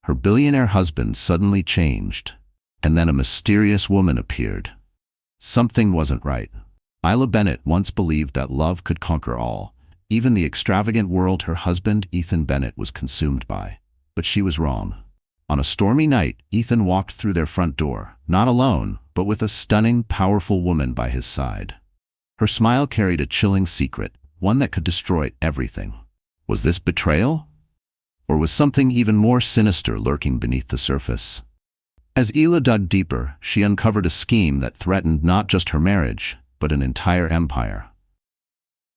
Her billionaire husband suddenly changed, and then a mysterious woman appeared. Something wasn't right. Isla Bennett once believed that love could conquer all, even the extravagant world her husband, Ethan Bennett, was consumed by. But she was wrong. On a stormy night, Ethan walked through their front door, not alone, but with a stunning, powerful woman by his side. Her smile carried a chilling secret, one that could destroy everything. Was this betrayal? Or was something even more sinister lurking beneath the surface? As Isla dug deeper, she uncovered a scheme that threatened not just her marriage, but an entire empire.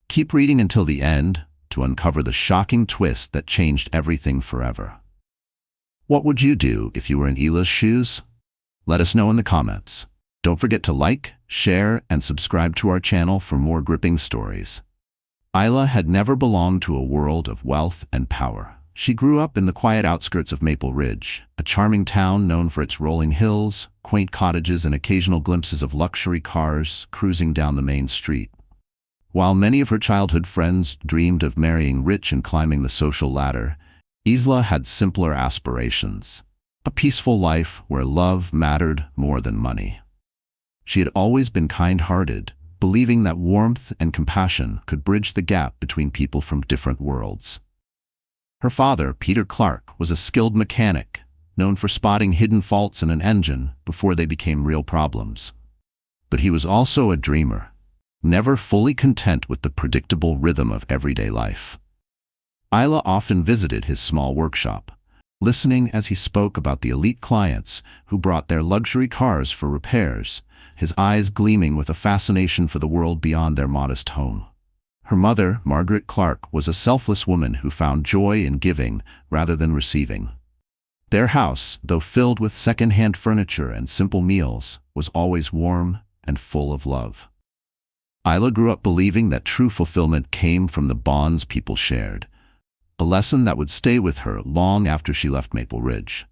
Keep reading until the end to uncover the shocking twist that changed everything forever. What would you do if you were in Isla's shoes? Let us know in the comments. Don't forget to like, share, and subscribe to our channel for more gripping stories. Isla had never belonged to a world of wealth and power. She grew up in the quiet outskirts of Maple Ridge, a charming town known for its rolling hills, quaint cottages, and occasional glimpses of luxury cars cruising down the main street. While many of her childhood friends dreamed of marrying rich and climbing the social ladder, Isla had simpler aspirations, a peaceful life where love mattered more than money. She had always been kind-hearted, believing that warmth and compassion could bridge the gap between people from different worlds. Her father, Peter Clark, was a skilled mechanic, known for spotting hidden faults in an engine before they became real problems. But he was also a dreamer, never fully content with the predictable rhythm of everyday life. Isla often visited his small workshop, listening as he spoke about the elite clients who brought their luxury cars for repairs, his eyes gleaming with a fascination for the world beyond their modest home. Her mother, Margaret Clark, was a selfless woman who found joy in giving rather than receiving. Their house, though filled with second-hand furniture and simple meals, was always warm and full of love. Isla grew up believing that true fulfillment came from the bonds people shared, a lesson that would stay with her long after she left Maple Ridge.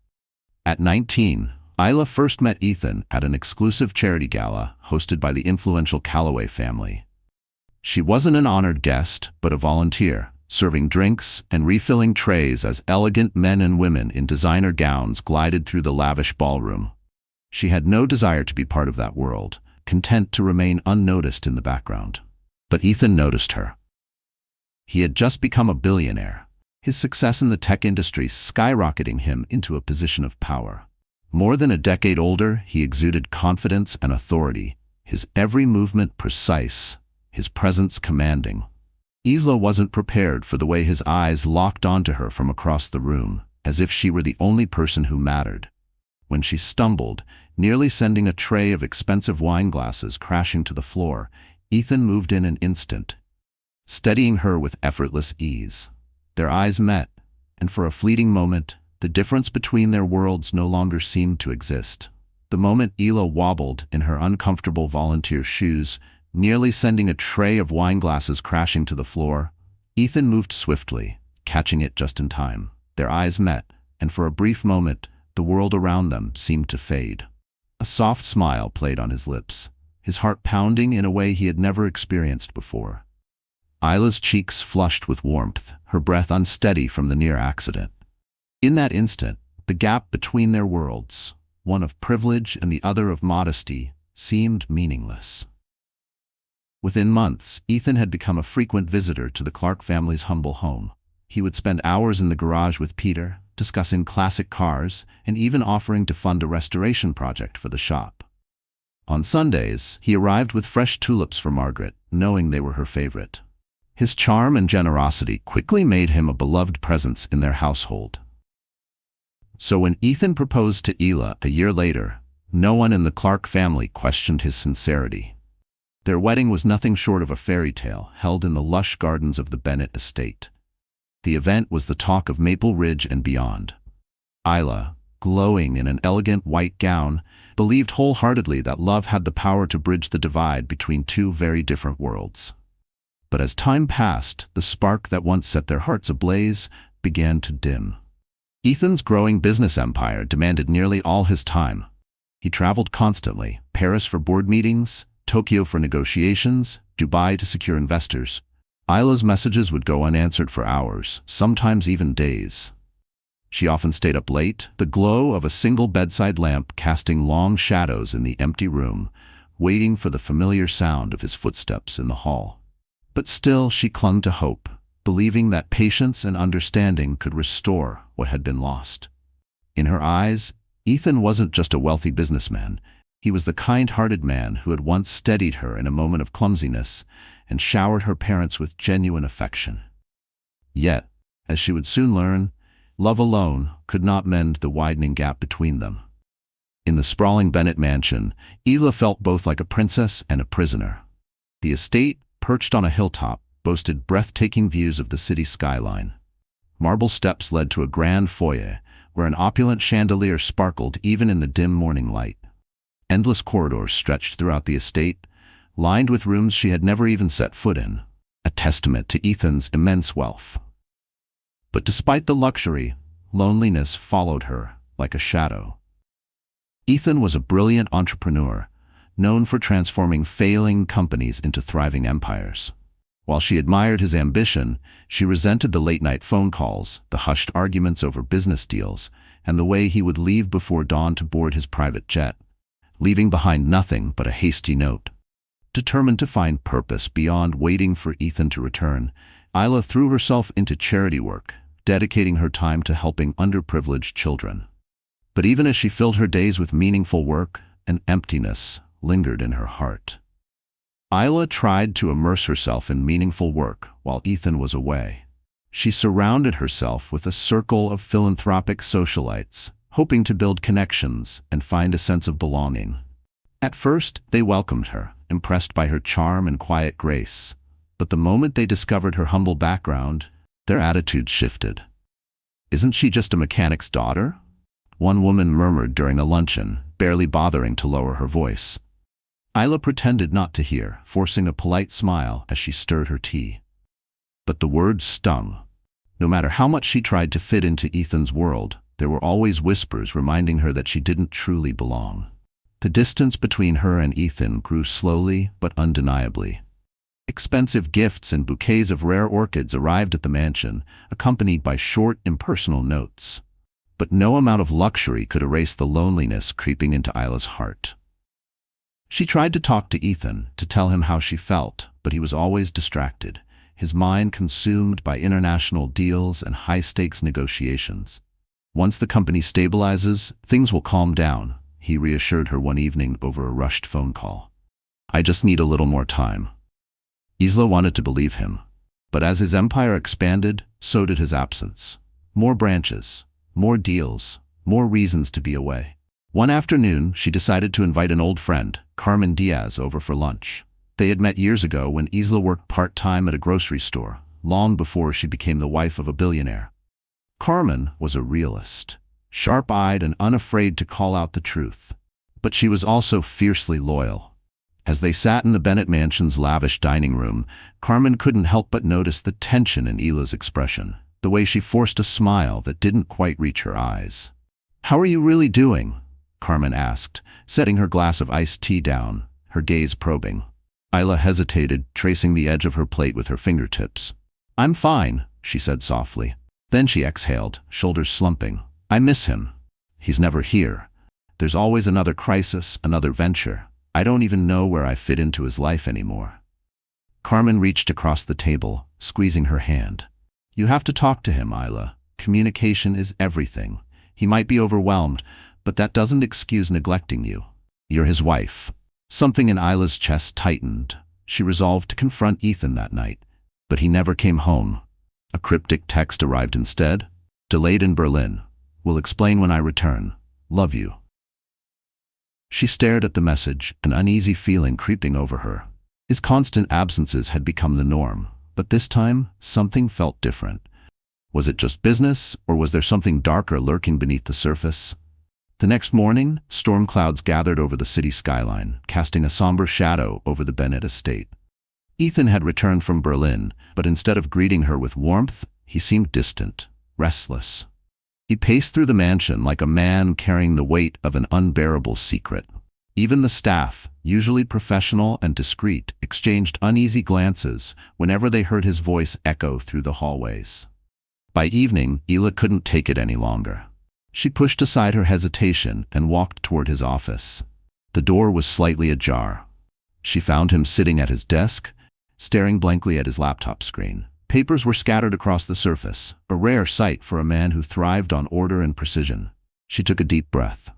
At 19, Isla first met Ethan at an exclusive charity gala hosted by the influential Calloway family. She wasn't an honored guest, but a volunteer, serving drinks and refilling trays as elegant men and women in designer gowns glided through the lavish ballroom. She had no desire to be part of that world, content to remain unnoticed in the background. But Ethan noticed her. He had just become a billionaire, his success in the tech industry skyrocketing him into a position of power. More than a decade older, he exuded confidence and authority, his every movement precise, his presence commanding. Isla wasn't prepared for the way his eyes locked onto her from across the room, as if she were the only person who mattered. When she stumbled, nearly sending a tray of expensive wine glasses crashing to the floor, Ethan moved in an instant, steadying her with effortless ease. Their eyes met, and for a fleeting moment, the difference between their worlds no longer seemed to exist. The moment Isla wobbled in her uncomfortable volunteer shoes, nearly sending a tray of wine glasses crashing to the floor, Ethan moved swiftly, catching it just in time. Their eyes met, and for a brief moment, the world around them seemed to fade. A soft smile played on his lips, his heart pounding in a way he had never experienced before. Isla's cheeks flushed with warmth, her breath unsteady from the near accident. In that instant, the gap between their worlds, one of privilege and the other of modesty, seemed meaningless. Within months, Ethan had become a frequent visitor to the Clark family's humble home. He would spend hours in the garage with Peter, discussing classic cars, and even offering to fund a restoration project for the shop. On Sundays, he arrived with fresh tulips for Margaret, knowing they were her favorite. His charm and generosity quickly made him a beloved presence in their household. So when Ethan proposed to Isla a year later, no one in the Clark family questioned his sincerity. Their wedding was nothing short of a fairy tale, held in the lush gardens of the Bennett estate. The event was the talk of Maple Ridge and beyond. Isla, glowing in an elegant white gown, believed wholeheartedly that love had the power to bridge the divide between two very different worlds. But as time passed, the spark that once set their hearts ablaze began to dim. Ethan's growing business empire demanded nearly all his time. He traveled constantly, Paris for board meetings, Tokyo for negotiations, Dubai to secure investors. Isla's messages would go unanswered for hours, sometimes even days. She often stayed up late, the glow of a single bedside lamp casting long shadows in the empty room, waiting for the familiar sound of his footsteps in the hall. But still she clung to hope, believing that patience and understanding could restore what had been lost. In her eyes, Ethan wasn't just a wealthy businessman. He was the kind-hearted man who had once steadied her in a moment of clumsiness and showered her parents with genuine affection. Yet, as she would soon learn, love alone could not mend the widening gap between them. In the sprawling Bennett mansion, Isla felt both like a princess and a prisoner. The estate, perched on a hilltop, boasted breathtaking views of the city skyline. Marble steps led to a grand foyer, where an opulent chandelier sparkled even in the dim morning light. Endless corridors stretched throughout the estate, lined with rooms she had never even set foot in, a testament to Ethan's immense wealth. But despite the luxury, loneliness followed her like a shadow. Ethan was a brilliant entrepreneur, known for transforming failing companies into thriving empires. While she admired his ambition, she resented the late-night phone calls, the hushed arguments over business deals, and the way he would leave before dawn to board his private jet, leaving behind nothing but a hasty note. Determined to find purpose beyond waiting for Ethan to return, Isla threw herself into charity work, dedicating her time to helping underprivileged children. But even as she filled her days with meaningful work, an emptiness lingered in her heart. Isla tried to immerse herself in meaningful work while Ethan was away. She surrounded herself with a circle of philanthropic socialites, hoping to build connections and find a sense of belonging. At first, they welcomed her, impressed by her charm and quiet grace. But the moment they discovered her humble background, their attitudes shifted. "Isn't she just a mechanic's daughter?" one woman murmured during a luncheon, barely bothering to lower her voice. Isla pretended not to hear, forcing a polite smile as she stirred her tea. But the words stung. No matter how much she tried to fit into Ethan's world, there were always whispers reminding her that she didn't truly belong. The distance between her and Ethan grew slowly but undeniably. Expensive gifts and bouquets of rare orchids arrived at the mansion, accompanied by short, impersonal notes. But no amount of luxury could erase the loneliness creeping into Isla's heart. She tried to talk to Ethan, to tell him how she felt, but he was always distracted, his mind consumed by international deals and high-stakes negotiations. "Once the company stabilizes, things will calm down," he reassured her one evening over a rushed phone call. "I just need a little more time." Isla wanted to believe him, but as his empire expanded, so did his absence. More branches, more deals, more reasons to be away. One afternoon, she decided to invite an old friend, Carmen Diaz, over for lunch. They had met years ago when Isla worked part-time at a grocery store, long before she became the wife of a billionaire. Carmen was a realist, sharp-eyed and unafraid to call out the truth. But she was also fiercely loyal. As they sat in the Bennett mansion's lavish dining room, Carmen couldn't help but notice the tension in Isla's expression, the way she forced a smile that didn't quite reach her eyes. "How are you really doing?" Carmen asked, setting her glass of iced tea down, her gaze probing. Isla hesitated, tracing the edge of her plate with her fingertips. "I'm fine," she said softly. Then she exhaled, shoulders slumping. "I miss him. He's never here. There's always another crisis, another venture. I don't even know where I fit into his life anymore." Carmen reached across the table, squeezing her hand. "You have to talk to him, Isla. Communication is everything. He might be overwhelmed, but that doesn't excuse neglecting you. You're his wife." Something in Isla's chest tightened. She resolved to confront Ethan that night, but he never came home. A cryptic text arrived instead. "Delayed in Berlin. Will explain when I return. Love you." She stared at the message, an uneasy feeling creeping over her. His constant absences had become the norm, but this time, something felt different. Was it just business, or was there something darker lurking beneath the surface? The next morning, storm clouds gathered over the city skyline, casting a somber shadow over the Bennett estate. Ethan had returned from Berlin, but instead of greeting her with warmth, he seemed distant, restless. He paced through the mansion like a man carrying the weight of an unbearable secret. Even the staff, usually professional and discreet, exchanged uneasy glances whenever they heard his voice echo through the hallways. By evening, Isla couldn't take it any longer. She pushed aside her hesitation and walked toward his office. The door was slightly ajar. She found him sitting at his desk, staring blankly at his laptop screen. Papers were scattered across the surface, a rare sight for a man who thrived on order and precision. She took a deep breath.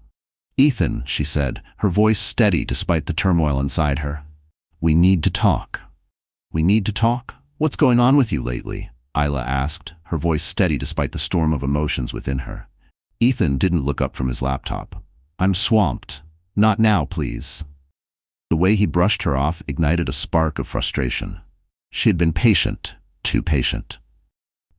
"Ethan," she said, her voice steady despite the turmoil inside her. "We need to talk." "We need to talk? What's going on with you lately?" Isla asked, her voice steady despite the storm of emotions within her. Ethan didn't look up from his laptop. "I'm swamped. Not now, please." The way he brushed her off ignited a spark of frustration. She had been patient, too patient.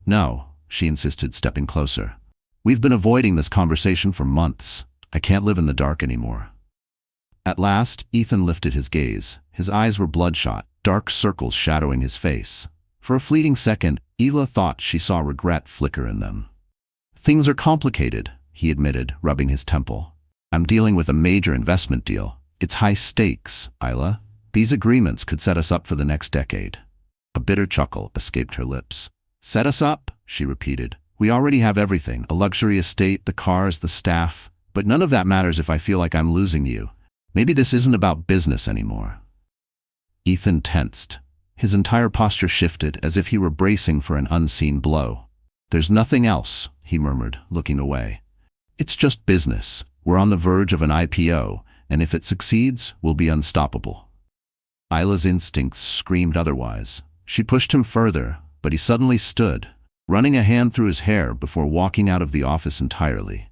"No," she insisted, stepping closer. "We've been avoiding this conversation for months. I can't live in the dark anymore." At last, Ethan lifted his gaze. His eyes were bloodshot, dark circles shadowing his face. For a fleeting second, Isla thought she saw regret flicker in them. "Things are complicated," he admitted, rubbing his temple. "I'm dealing with a major investment deal. It's high stakes, Isla. These agreements could set us up for the next decade." A bitter chuckle escaped her lips. "Set us up," she repeated. "We already have everything, a luxury estate, the cars, the staff. But none of that matters if I feel like I'm losing you. Maybe this isn't about business anymore." Ethan tensed. His entire posture shifted as if he were bracing for an unseen blow. "There's nothing else," he murmured, looking away. "It's just business. We're on the verge of an IPO, and if it succeeds, we'll be unstoppable." Isla's instincts screamed otherwise. She pushed him further, but he suddenly stood, running a hand through his hair before walking out of the office entirely.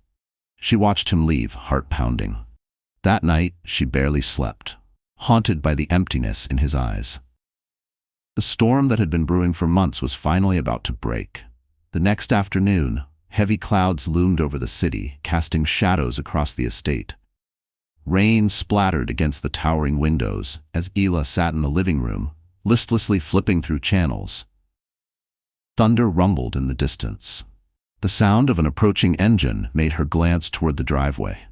She watched him leave, heart pounding. That night, she barely slept, haunted by the emptiness in his eyes. The storm that had been brewing for months was finally about to break. The next afternoon, heavy clouds loomed over the city, casting shadows across the estate. Rain splattered against the towering windows as Isla sat in the living room, listlessly flipping through channels. Thunder rumbled in the distance. The sound of an approaching engine made her glance toward the driveway.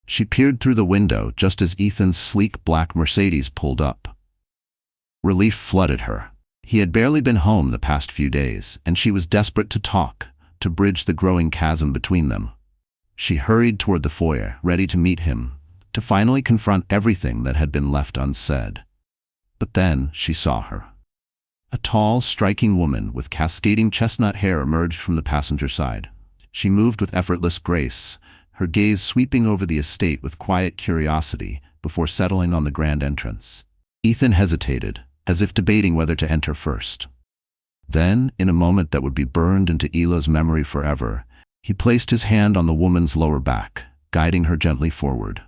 She peered through the window just as Ethan's sleek black Mercedes pulled up. Relief flooded her. He had barely been home the past few days, and she was desperate to talk, to bridge the growing chasm between them. She hurried toward the foyer, ready to meet him, to finally confront everything that had been left unsaid. But then she saw her. A tall, striking woman with cascading chestnut hair emerged from the passenger side. She moved with effortless grace, her gaze sweeping over the estate with quiet curiosity before settling on the grand entrance. Ethan hesitated, as if debating whether to enter first. Then, in a moment that would be burned into Isla's memory forever, he placed his hand on the woman's lower back, guiding her gently forward.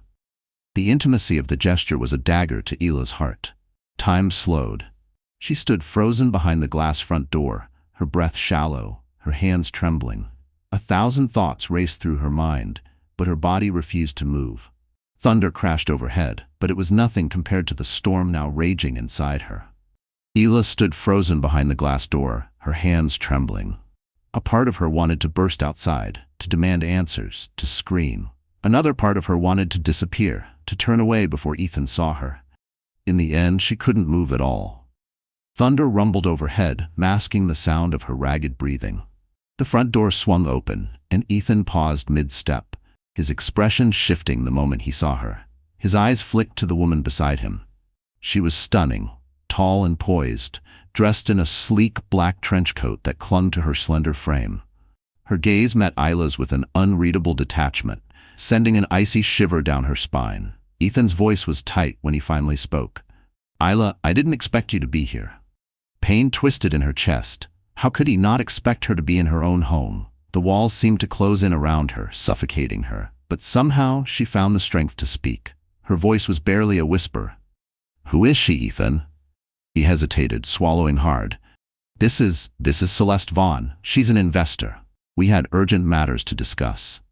The intimacy of the gesture was a dagger to Isla's heart. Time slowed. She stood frozen behind the glass front door, her breath shallow, her hands trembling. 1,000 thoughts raced through her mind, but her body refused to move. Thunder crashed overhead, but it was nothing compared to the storm now raging inside her. Isla stood frozen behind the glass door, her hands trembling. A part of her wanted to burst outside, to demand answers, to scream. Another part of her wanted to disappear, to turn away before Ethan saw her. In the end, she couldn't move at all. Thunder rumbled overhead, masking the sound of her ragged breathing. The front door swung open, and Ethan paused mid-step, his expression shifting the moment he saw her. His eyes flicked to the woman beside him. She was stunning, tall and poised, dressed in a sleek black trench coat that clung to her slender frame. Her gaze met Isla's with an unreadable detachment, sending an icy shiver down her spine. Ethan's voice was tight when he finally spoke. "Isla, I didn't expect you to be here." Pain twisted in her chest. How could he not expect her to be in her own home? The walls seemed to close in around her, suffocating her. But somehow she found the strength to speak. Her voice was barely a whisper. "Who is she, Ethan?" He hesitated, swallowing hard. This is Celeste Vaughn. She's an investor. We had urgent matters to discuss."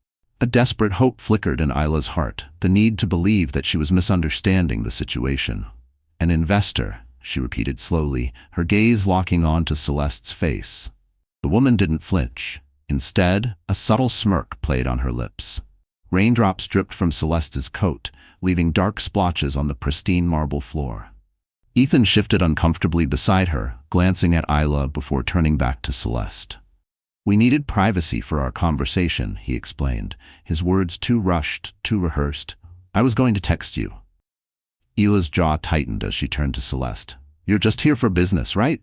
A desperate hope flickered in Isla's heart, the need to believe that she was misunderstanding the situation. "An investor," she repeated slowly, her gaze locking on to Celeste's face. The woman didn't flinch. Instead, a subtle smirk played on her lips. Raindrops dripped from Celeste's coat, leaving dark splotches on the pristine marble floor. Ethan shifted uncomfortably beside her, glancing at Isla before turning back to Celeste. We needed privacy for our conversation, he explained, his words too rushed, too rehearsed. I was going to text you. Isla's jaw tightened as she turned to Celeste. You're just here for business, right?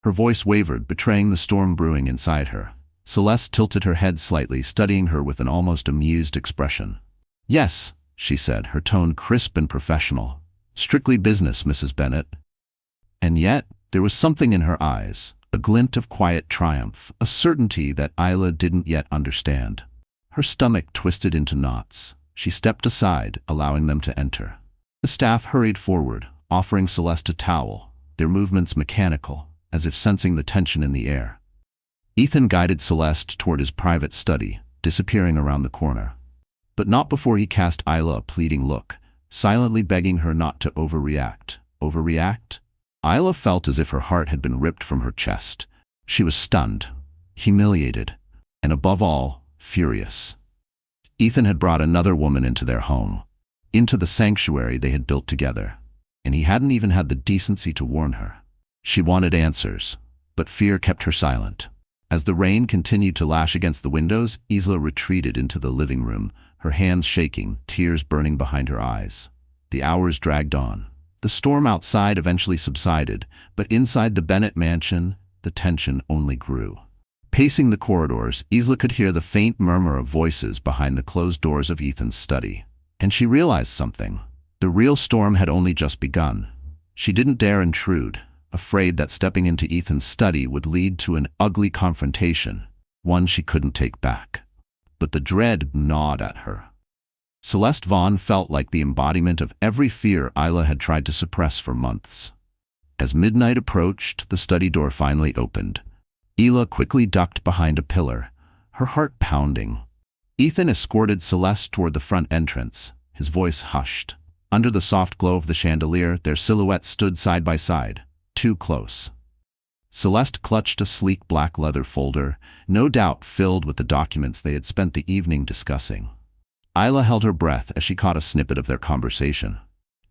Her voice wavered, betraying the storm brewing inside her. Celeste tilted her head slightly, studying her with an almost amused expression. Yes, she said, her tone crisp and professional. Strictly business, Mrs. Bennet. And yet, there was something in her eyes, a glint of quiet triumph, a certainty that Isla didn't yet understand. Her stomach twisted into knots. She stepped aside, allowing them to enter. The staff hurried forward, offering Celeste a towel, their movements mechanical, as if sensing the tension in the air. Ethan guided Celeste toward his private study, disappearing around the corner. But not before he cast Isla a pleading look, silently begging her not to overreact. Overreact? Isla felt as if her heart had been ripped from her chest. She was stunned, humiliated, and above all, furious. Ethan had brought another woman into their home, into the sanctuary they had built together, and he hadn't even had the decency to warn her. She wanted answers, but fear kept her silent. As the rain continued to lash against the windows, Isla retreated into the living room, her hands shaking, tears burning behind her eyes. The hours dragged on. The storm outside eventually subsided, but inside the Bennet mansion, the tension only grew. Pacing the corridors, Isla could hear the faint murmur of voices behind the closed doors of Ethan's study. And she realized something. The real storm had only just begun. She didn't dare intrude, afraid that stepping into Ethan's study would lead to an ugly confrontation, one she couldn't take back. But the dread gnawed at her. Celeste Vaughn felt like the embodiment of every fear Isla had tried to suppress for months. As midnight approached, the study door finally opened. Isla quickly ducked behind a pillar, her heart pounding. Ethan escorted Celeste toward the front entrance, his voice hushed. Under the soft glow of the chandelier, their silhouettes stood side by side, too close. Celeste clutched a sleek black leather folder, no doubt filled with the documents they had spent the evening discussing. Isla held her breath as she caught a snippet of their conversation.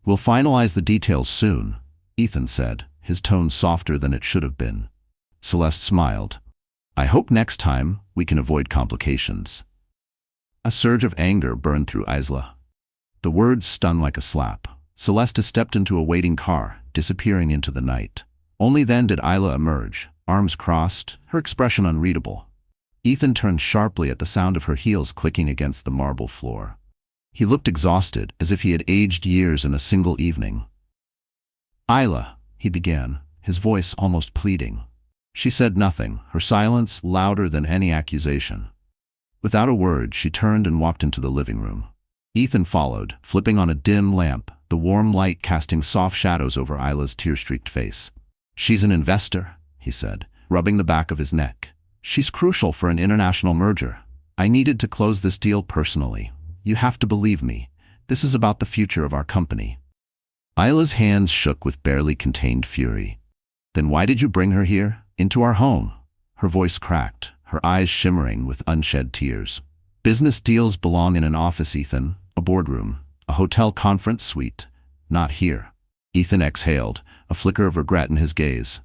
We'll finalize the details soon, Ethan said, his tone softer than it should have been. Celeste smiled. I hope next time we can avoid complications. A surge of anger burned through Isla. The words stung like a slap. Celeste stepped into a waiting car, disappearing into the night. Only then did Isla emerge, arms crossed, her expression unreadable. Ethan turned sharply at the sound of her heels clicking against the marble floor. He looked exhausted, as if he had aged years in a single evening. Isla, he began, his voice almost pleading. She said nothing, her silence louder than any accusation. Without a word, she turned and walked into the living room. Ethan followed, flipping on a dim lamp, the warm light casting soft shadows over Isla's tear-streaked face. She's an investor, he said, rubbing the back of his neck. She's crucial for an international merger. I needed to close this deal personally. You have to believe me. This is about the future of our company. Isla's hands shook with barely contained fury. Then why did you bring her here, into our home? Her voice cracked, her eyes shimmering with unshed tears. Business deals belong in an office, Ethan, a boardroom, a hotel conference suite. Not here. Ethan exhaled, a flicker of regret in his gaze.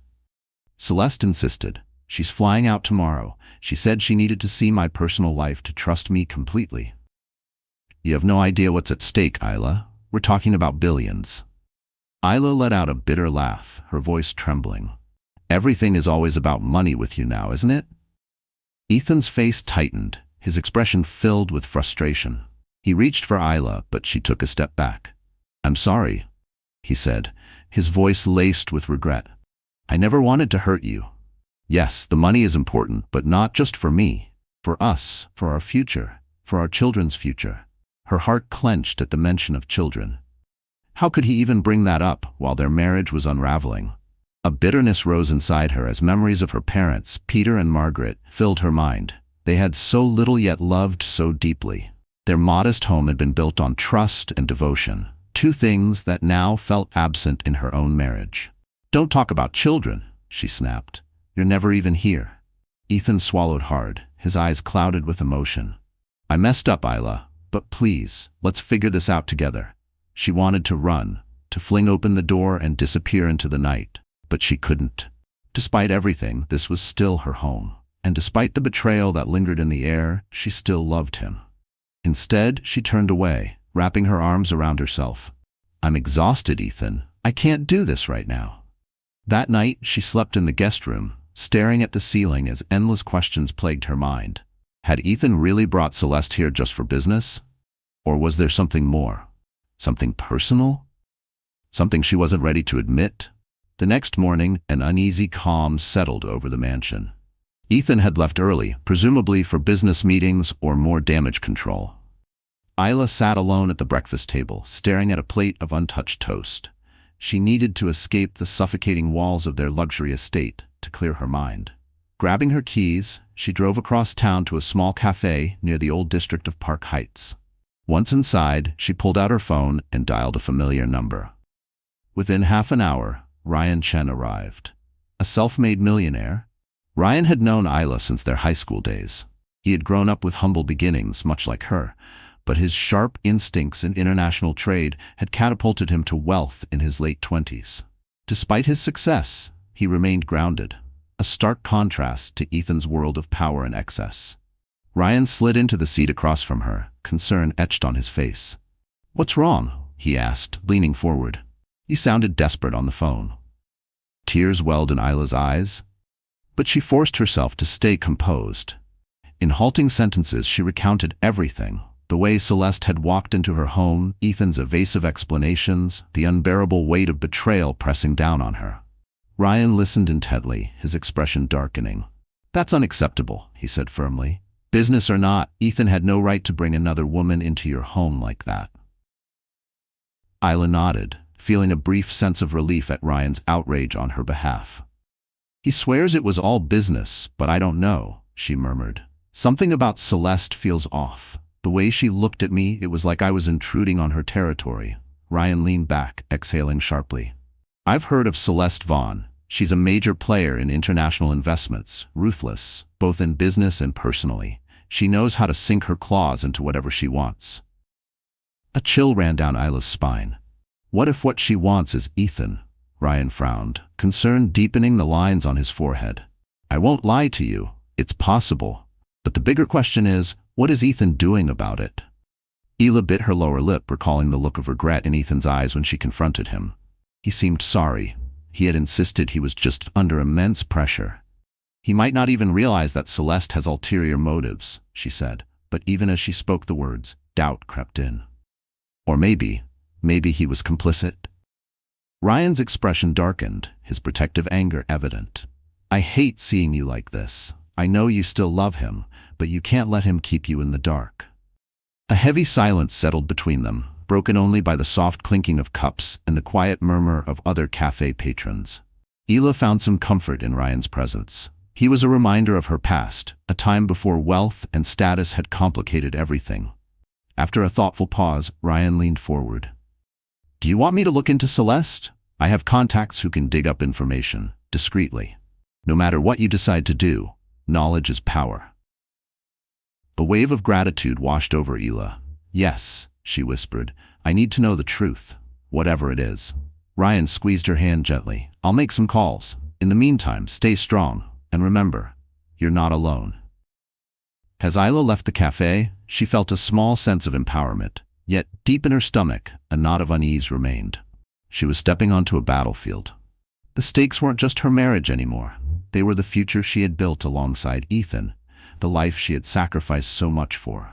Celeste insisted. She's flying out tomorrow. She said she needed to see my personal life to trust me completely. You have no idea what's at stake, Isla. We're talking about billions. Isla let out a bitter laugh, her voice trembling. Everything is always about money with you now, isn't it? Ethan's face tightened, his expression filled with frustration. He reached for Isla, but she took a step back. I'm sorry, he said, his voice laced with regret. I never wanted to hurt you. Yes, the money is important, but not just for me. For us, for our future, for our children's future. Her heart clenched at the mention of children. How could he even bring that up while their marriage was unraveling? A bitterness rose inside her as memories of her parents, Peter and Margaret, filled her mind. They had so little yet loved so deeply. Their modest home had been built on trust and devotion, two things that now felt absent in her own marriage. Don't talk about children, she snapped. You're never even here. Ethan swallowed hard, his eyes clouded with emotion. I messed up, Isla, but please, let's figure this out together. She wanted to run, to fling open the door and disappear into the night, but she couldn't. Despite everything, this was still her home, and despite the betrayal that lingered in the air, she still loved him. Instead, she turned away, wrapping her arms around herself. "I'm exhausted, Ethan. I can't do this right now." That night, she slept in the guest room, staring at the ceiling as endless questions plagued her mind. Had Ethan really brought Celeste here just for business? Or was there something more? Something personal? Something she wasn't ready to admit? The next morning, an uneasy calm settled over the mansion. Ethan had left early, presumably for business meetings or more damage control. Isla sat alone at the breakfast table, staring at a plate of untouched toast. She needed to escape the suffocating walls of their luxury estate to clear her mind. Grabbing her keys, she drove across town to a small cafe near the old district of Park Heights. Once inside, she pulled out her phone and dialed a familiar number. Within half an hour, Ryan Chen arrived. A self-made millionaire, Ryan had known Isla since their high school days. He had grown up with humble beginnings, much like her, but his sharp instincts in international trade had catapulted him to wealth in his late 20s. Despite his success, he remained grounded, a stark contrast to Ethan's world of power and excess. Ryan slid into the seat across from her, concern etched on his face. "What's wrong?" he asked, leaning forward. "You sounded desperate on the phone." Tears welled in Isla's eyes, but she forced herself to stay composed. In halting sentences, she recounted everything: the way Celeste had walked into her home, Ethan's evasive explanations, the unbearable weight of betrayal pressing down on her. Ryan listened intently, his expression darkening. "That's unacceptable," he said firmly. "Business or not, Ethan had no right to bring another woman into your home like that." Isla nodded, feeling a brief sense of relief at Ryan's outrage on her behalf. "He swears it was all business, but I don't know," she murmured. "Something about Celeste feels off. The way she looked at me, it was like I was intruding on her territory." Ryan leaned back, exhaling sharply. "I've heard of Celeste Vaughn. She's a major player in international investments, ruthless, both in business and personally. She knows how to sink her claws into whatever she wants." A chill ran down Isla's spine. What if what she wants is Ethan? Ryan frowned, concern deepening the lines on his forehead. "I won't lie to you. It's possible. But the bigger question is, what is Ethan doing about it?" Isla bit her lower lip, recalling the look of regret in Ethan's eyes when she confronted him. He seemed sorry. He had insisted he was just under immense pressure. "He might not even realize that Celeste has ulterior motives," she said, but even as she spoke the words, doubt crept in. Or maybe he was complicit. Ryan's expression darkened, his protective anger evident. "I hate seeing you like this. I know you still love him, but you can't let him keep you in the dark." A heavy silence settled between them, broken only by the soft clinking of cups and the quiet murmur of other cafe patrons. Isla found some comfort in Ryan's presence. He was a reminder of her past, a time before wealth and status had complicated everything. After a thoughtful pause, Ryan leaned forward. "Do you want me to look into Celeste? I have contacts who can dig up information, discreetly. No matter what you decide to do, knowledge is power." A wave of gratitude washed over Isla. "Yes," she whispered, "I need to know the truth, whatever it is." Ryan squeezed her hand gently. "I'll make some calls. In the meantime, stay strong, and remember, you're not alone." As Isla left the cafe, she felt a small sense of empowerment, yet deep in her stomach, a knot of unease remained. She was stepping onto a battlefield. The stakes weren't just her marriage anymore. They were the future she had built alongside Ethan, the life she had sacrificed so much for.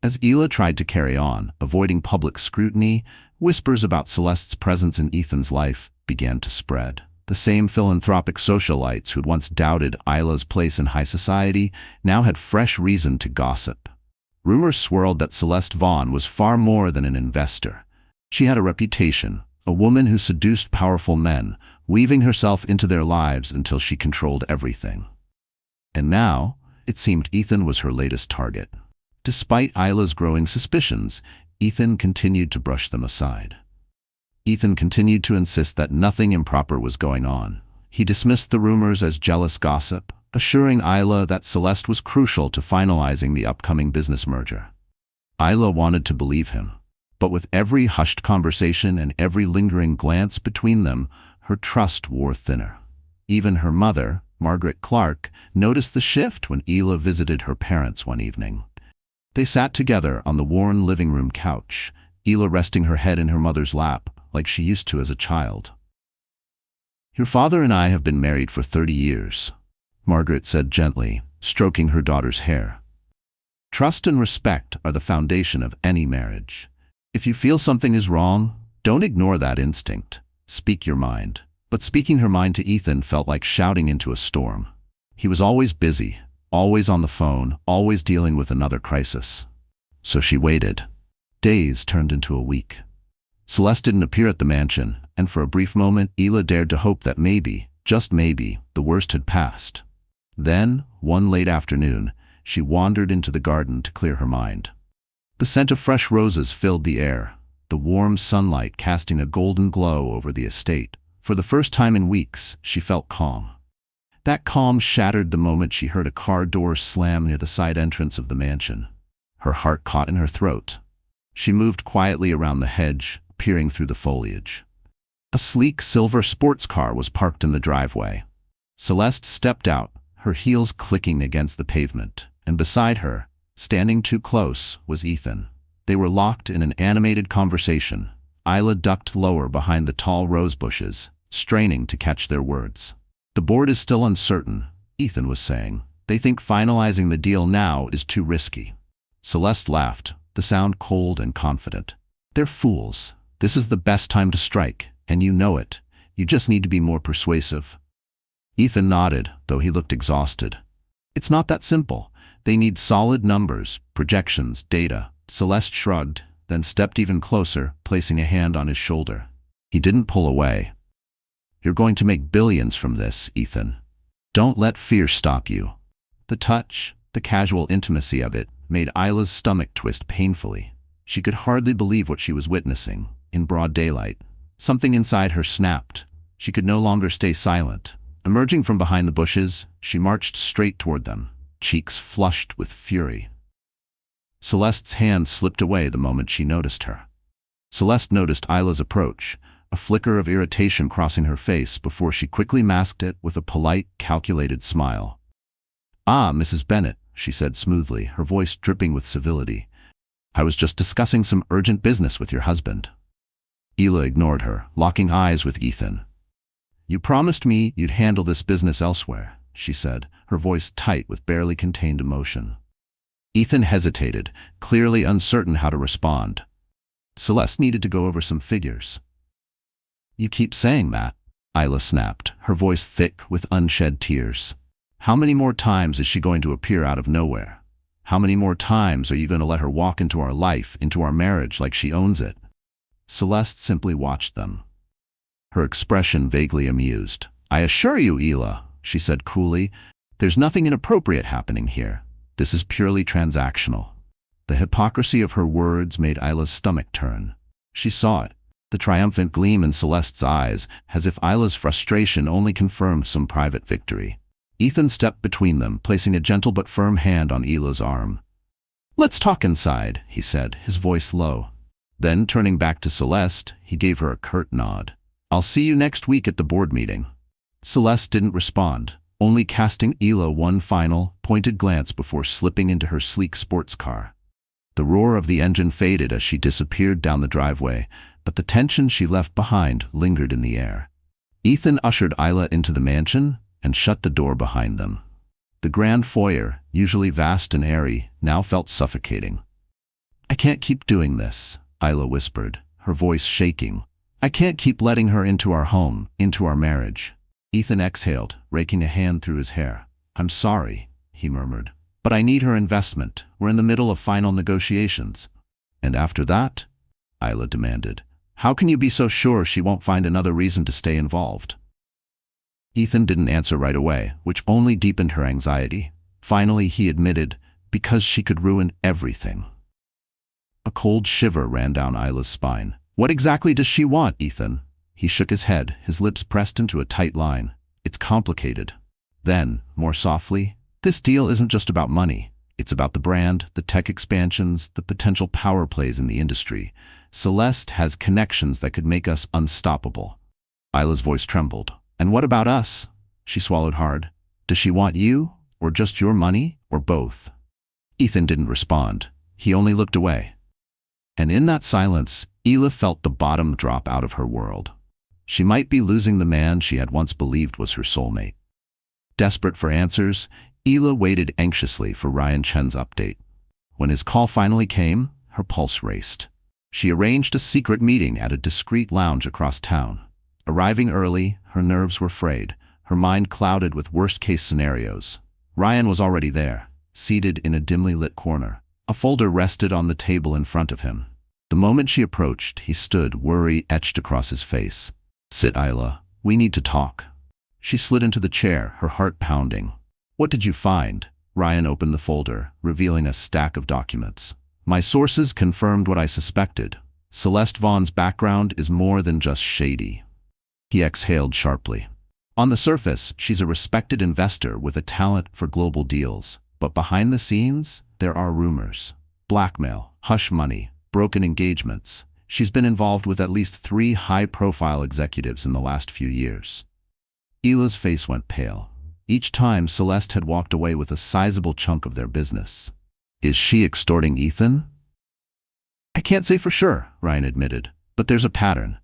As Isla tried to carry on, avoiding public scrutiny, whispers about Celeste's presence in Ethan's life began to spread. The same philanthropic socialites who'd once doubted Isla's place in high society now had fresh reason to gossip. Rumors swirled that Celeste Vaughn was far more than an investor. She had a reputation, a woman who seduced powerful men, weaving herself into their lives until she controlled everything. And now, it seemed Ethan was her latest target. Despite Isla's growing suspicions, Ethan continued to brush them aside. Ethan continued to insist that nothing improper was going on. He dismissed the rumors as jealous gossip, assuring Isla that Celeste was crucial to finalizing the upcoming business merger. Isla wanted to believe him, but with every hushed conversation and every lingering glance between them, her trust wore thinner. Even her mother, Margaret Clark, noticed the shift when Isla visited her parents one evening. They sat together on the worn living room couch, Isla resting her head in her mother's lap like she used to as a child. "Your father and I have been married for 30 years, Margaret said gently, stroking her daughter's hair. "Trust and respect are the foundation of any marriage. If you feel something is wrong, don't ignore that instinct. Speak your mind." But speaking her mind to Ethan felt like shouting into a storm. He was always busy, always on the phone, always dealing with another crisis. So she waited. Days turned into a week. Celeste didn't appear at the mansion, and for a brief moment Isla dared to hope that maybe, just maybe, the worst had passed. Then, one late afternoon, she wandered into the garden to clear her mind. The scent of fresh roses filled the air, the warm sunlight casting a golden glow over the estate. For the first time in weeks, she felt calm. That calm shattered the moment she heard a car door slam near the side entrance of the mansion. Her heart caught in her throat. She moved quietly around the hedge, peering through the foliage. A sleek silver sports car was parked in the driveway. Celeste stepped out, her heels clicking against the pavement, and beside her, standing too close, was Ethan. They were locked in an animated conversation. Isla ducked lower behind the tall rose bushes, straining to catch their words. "The board is still uncertain," Ethan was saying. "They think finalizing the deal now is too risky." Celeste laughed, the sound cold and confident. "They're fools. This is the best time to strike, and you know it. You just need to be more persuasive." Ethan nodded, though he looked exhausted. "It's not that simple. They need solid numbers, projections, data." Celeste shrugged, then stepped even closer, placing a hand on his shoulder. He didn't pull away. "You're going to make billions from this, Ethan. Don't let fear stop you." The touch, the casual intimacy of it, made Isla's stomach twist painfully. She could hardly believe what she was witnessing, in broad daylight. Something inside her snapped. She could no longer stay silent. Emerging from behind the bushes, she marched straight toward them, cheeks flushed with fury. Celeste's hand slipped away the moment she noticed her. Celeste noticed Isla's approach, a flicker of irritation crossing her face before she quickly masked it with a polite, calculated smile. "Ah, Mrs. Bennet," she said smoothly, her voice dripping with civility. "I was just discussing some urgent business with your husband." Isla ignored her, locking eyes with Ethan. "You promised me you'd handle this business elsewhere," she said, her voice tight with barely contained emotion. Ethan hesitated, clearly uncertain how to respond. Celeste needed to go over some figures. "You keep saying that," Isla snapped, her voice thick with unshed tears. "How many more times is she going to appear out of nowhere? How many more times are you going to let her walk into our life, into our marriage like she owns it?" Celeste simply watched them, her expression vaguely amused. "I assure you, Isla," she said coolly, "there's nothing inappropriate happening here. This is purely transactional." The hypocrisy of her words made Isla's stomach turn. She saw it, the triumphant gleam in Celeste's eyes, as if Isla's frustration only confirmed some private victory. Ethan stepped between them, placing a gentle but firm hand on Isla's arm. "Let's talk inside," he said, his voice low. Then, turning back to Celeste, he gave her a curt nod. "I'll see you next week at the board meeting." Celeste didn't respond, only casting Isla one final, pointed glance before slipping into her sleek sports car. The roar of the engine faded as she disappeared down the driveway, but the tension she left behind lingered in the air. Ethan ushered Isla into the mansion and shut the door behind them. The grand foyer, usually vast and airy, now felt suffocating. "I can't keep doing this," Isla whispered, her voice shaking. "I can't keep letting her into our home, into our marriage." Ethan exhaled, raking a hand through his hair. "I'm sorry," he murmured, "but I need her investment. We're in the middle of final negotiations." "And after that?" Isla demanded. "How can you be so sure she won't find another reason to stay involved?" Ethan didn't answer right away, which only deepened her anxiety. Finally, he admitted, "Because she could ruin everything." A cold shiver ran down Isla's spine. "What exactly does she want, Ethan?" He shook his head, his lips pressed into a tight line. "It's complicated." Then, more softly, "This deal isn't just about money. It's about the brand, the tech expansions, the potential power plays in the industry. Celeste has connections that could make us unstoppable." Isla's voice trembled. "And what about us?" She swallowed hard. Does she want you, or just your money, or both? Ethan didn't respond. He only looked away. And in that silence, Isla felt the bottom drop out of her world. She might be losing the man she had once believed was her soulmate. Desperate for answers, Isla waited anxiously for Ryan Chen's update. When his call finally came, her pulse raced. She arranged a secret meeting at a discreet lounge across town. Arriving early, her nerves were frayed, her mind clouded with worst-case scenarios. Ryan was already there, seated in a dimly lit corner. A folder rested on the table in front of him. The moment she approached, he stood, worry etched across his face. "Sit, Isla. We need to talk." She slid into the chair, her heart pounding. "What did you find?" Ryan opened the folder, revealing a stack of documents. "My sources confirmed what I suspected. Celeste Vaughn's background is more than just shady." He exhaled sharply. On the surface, she's a respected investor with a talent for global deals. But behind the scenes, there are rumors. Blackmail, hush money, broken engagements. She's been involved with at least 3 high-profile executives in the last few years. Ila's face went pale. Each time, Celeste had walked away with a sizable chunk of their business. Is she extorting Ethan? "I can't say for sure," Ryan admitted, "but there's a pattern.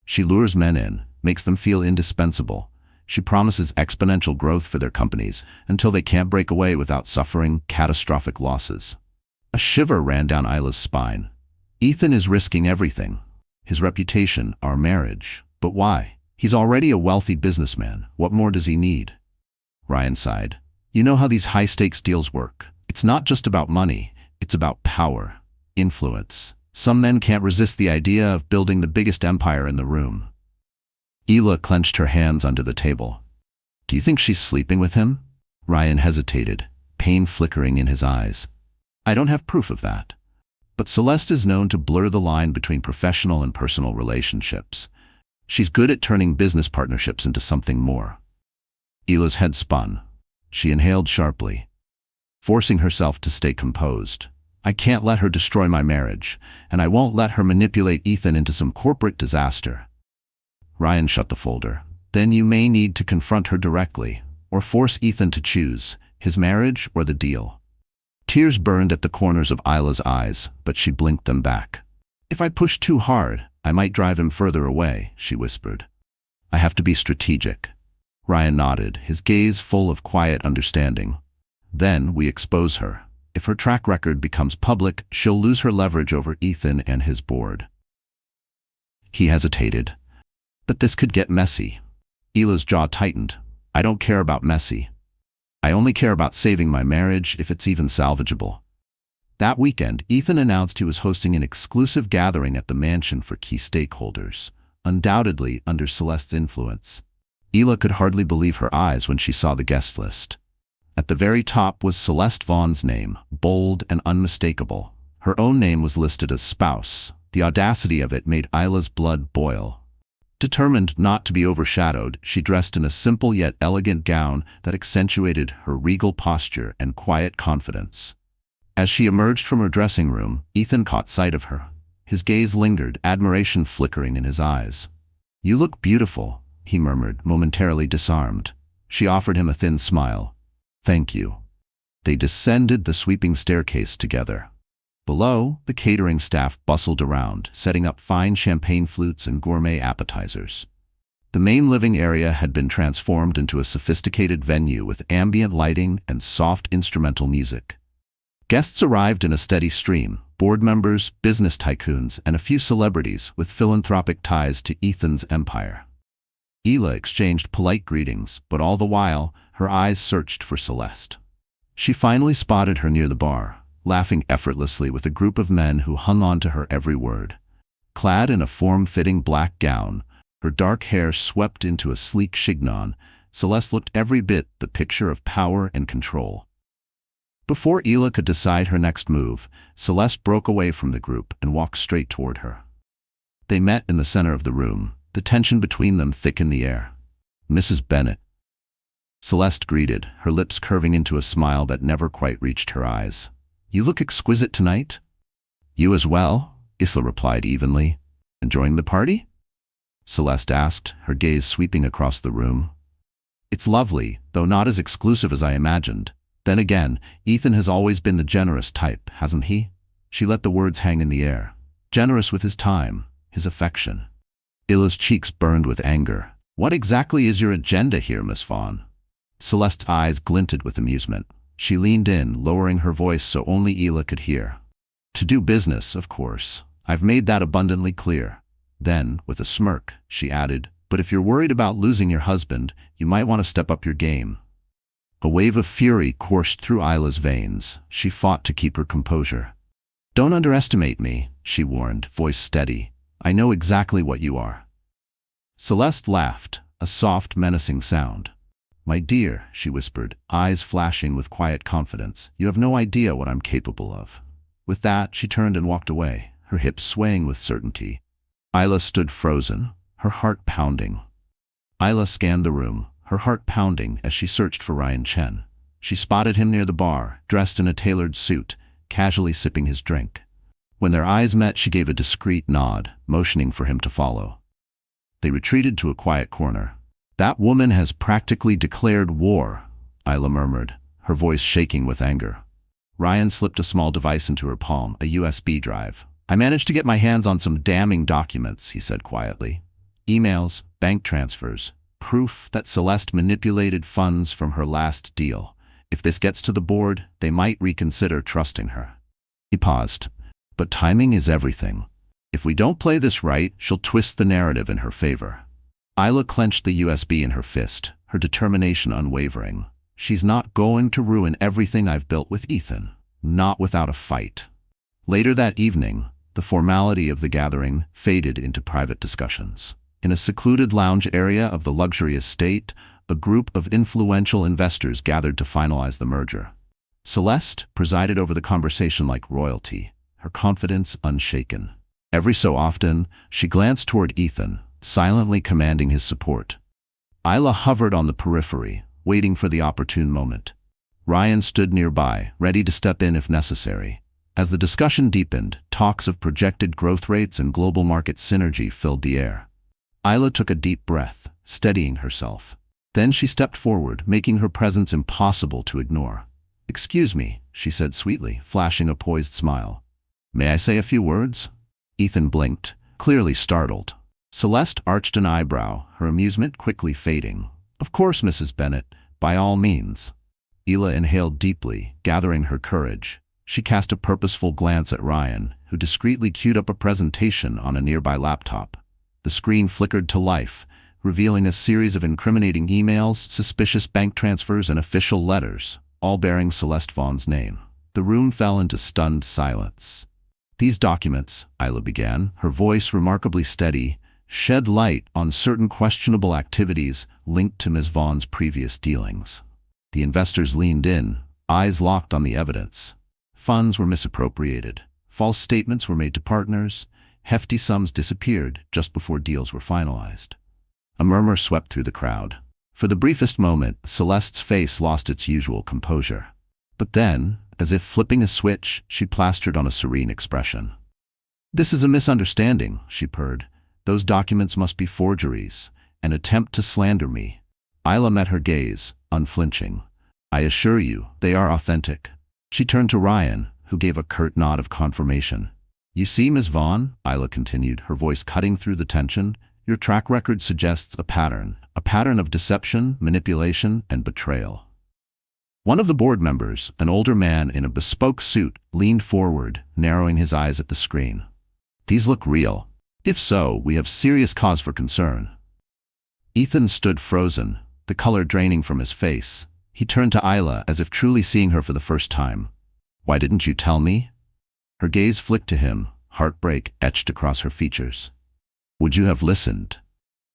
She lures men in, makes them feel indispensable. She promises exponential growth for their companies until they can't break away without suffering catastrophic losses." A shiver ran down Isla's spine. Ethan is risking everything. His reputation, our marriage. But why? He's already a wealthy businessman. What more does he need? Ryan sighed. "You know how these high-stakes deals work. It's not just about money. It's about power, influence. Some men can't resist the idea of building the biggest empire in the room." Isla clenched her hands under the table. "Do you think she's sleeping with him?" Ryan hesitated, pain flickering in his eyes. "I don't have proof of that. But Celeste is known to blur the line between professional and personal relationships. She's good at turning business partnerships into something more." Ila's head spun. She inhaled sharply, forcing herself to stay composed. "I can't let her destroy my marriage, and I won't let her manipulate Ethan into some corporate disaster." Ryan shut the folder. "Then you may need to confront her directly, or force Ethan to choose, his marriage or the deal." Tears burned at the corners of Isla's eyes, but she blinked them back. "If I push too hard, I might drive him further away," she whispered. "I have to be strategic." Ryan nodded, his gaze full of quiet understanding. "Then we expose her. If her track record becomes public, she'll lose her leverage over Ethan and his board." He hesitated. "But this could get messy." Ila's jaw tightened. "I don't care about messy. I only care about saving my marriage if it's even salvageable." That weekend, Ethan announced he was hosting an exclusive gathering at the mansion for key stakeholders, undoubtedly under Celeste's influence. Isla could hardly believe her eyes when she saw the guest list. At the very top was Celeste Vaughn's name, bold and unmistakable. Her own name was listed as spouse. The audacity of it made Isla's blood boil. Determined not to be overshadowed, she dressed in a simple yet elegant gown that accentuated her regal posture and quiet confidence. As she emerged from her dressing room, Ethan caught sight of her. His gaze lingered, admiration flickering in his eyes. "You look beautiful," he murmured, momentarily disarmed. She offered him a thin smile. "Thank you." They descended the sweeping staircase together. Below, the catering staff bustled around, setting up fine champagne flutes and gourmet appetizers. The main living area had been transformed into a sophisticated venue with ambient lighting and soft instrumental music. Guests arrived in a steady stream: board members, business tycoons, and a few celebrities with philanthropic ties to Ethan's empire. Isla exchanged polite greetings, but all the while, her eyes searched for Celeste. She finally spotted her near the bar, laughing effortlessly with a group of men who hung on to her every word. Clad in a form-fitting black gown, her dark hair swept into a sleek chignon, Celeste looked every bit the picture of power and control. Before Isla could decide her next move, Celeste broke away from the group and walked straight toward her. They met in the center of the room, the tension between them thick in the air. "Mrs. Bennet." Celeste greeted, her lips curving into a smile that never quite reached her eyes. "You look exquisite tonight." "You as well," Isla replied evenly. "Enjoying the party?" Celeste asked, her gaze sweeping across the room. It's lovely, though not as exclusive as I imagined. Then again, Ethan has always been the generous type, hasn't he? She let the words hang in the air. Generous with his time, his affection. Isla's cheeks burned with anger. What exactly is your agenda here, Miss Vaughn? Celeste's eyes glinted with amusement. She leaned in, lowering her voice so only Isla could hear. To do business, of course. I've made that abundantly clear. Then, with a smirk, she added, but if you're worried about losing your husband, you might want to step up your game. A wave of fury coursed through Isla's veins. She fought to keep her composure. Don't underestimate me, she warned, voice steady. I know exactly what you are. Celeste laughed, a soft, menacing sound. My dear, she whispered, eyes flashing with quiet confidence, you have no idea what I'm capable of. With that, she turned and walked away, her hips swaying with certainty. Isla stood frozen, her heart pounding. Isla scanned the room, her heart pounding as she searched for Ryan Chen. She spotted him near the bar, dressed in a tailored suit, casually sipping his drink. When their eyes met, she gave a discreet nod, motioning for him to follow. They retreated to a quiet corner. That woman has practically declared war, Isla murmured, her voice shaking with anger. Ryan slipped a small device into her palm, a USB drive. I managed to get my hands on some damning documents, he said quietly. Emails, bank transfers, proof that Celeste manipulated funds from her last deal. If this gets to the board, they might reconsider trusting her. He paused. But timing is everything. If we don't play this right, she'll twist the narrative in her favor. Isla clenched the USB in her fist, her determination unwavering. She's not going to ruin everything I've built with Ethan. Not without a fight. Later that evening, the formality of the gathering faded into private discussions. In a secluded lounge area of the luxury estate, a group of influential investors gathered to finalize the merger. Celeste presided over the conversation like royalty, her confidence unshaken. Every so often, she glanced toward Ethan, silently commanding his support. Isla hovered on the periphery, waiting for the opportune moment. Ryan stood nearby, ready to step in if necessary. As the discussion deepened, talks of projected growth rates and global market synergy filled the air. Isla took a deep breath, steadying herself. Then she stepped forward, making her presence impossible to ignore. Excuse me, she said sweetly, flashing a poised smile. May I say a few words? Ethan blinked, clearly startled. Celeste arched an eyebrow, her amusement quickly fading. Of course, Mrs. Bennet, by all means. Isla inhaled deeply, gathering her courage. She cast a purposeful glance at Ryan, who discreetly queued up a presentation on a nearby laptop. The screen flickered to life, revealing a series of incriminating emails, suspicious bank transfers, and official letters, all bearing Celeste Vaughn's name. The room fell into stunned silence. These documents, Isla began, her voice remarkably steady, shed light on certain questionable activities linked to Ms. Vaughn's previous dealings. The investors leaned in, eyes locked on the evidence. Funds were misappropriated. False statements were made to partners. Hefty sums disappeared just before deals were finalized. A murmur swept through the crowd. For the briefest moment, Celeste's face lost its usual composure. But then, as if flipping a switch, she plastered on a serene expression. This is a misunderstanding, she purred. Those documents must be forgeries, an attempt to slander me. Isla met her gaze, unflinching. I assure you, they are authentic. She turned to Ryan, who gave a curt nod of confirmation. You see, Ms. Vaughn, Isla continued, her voice cutting through the tension, your track record suggests a pattern of deception, manipulation, and betrayal. One of the board members, an older man in a bespoke suit, leaned forward, narrowing his eyes at the screen. These look real. If so, we have serious cause for concern. Ethan stood frozen, the color draining from his face. He turned to Isla as if truly seeing her for the first time. Why didn't you tell me? Her gaze flicked to him, heartbreak etched across her features. Would you have listened?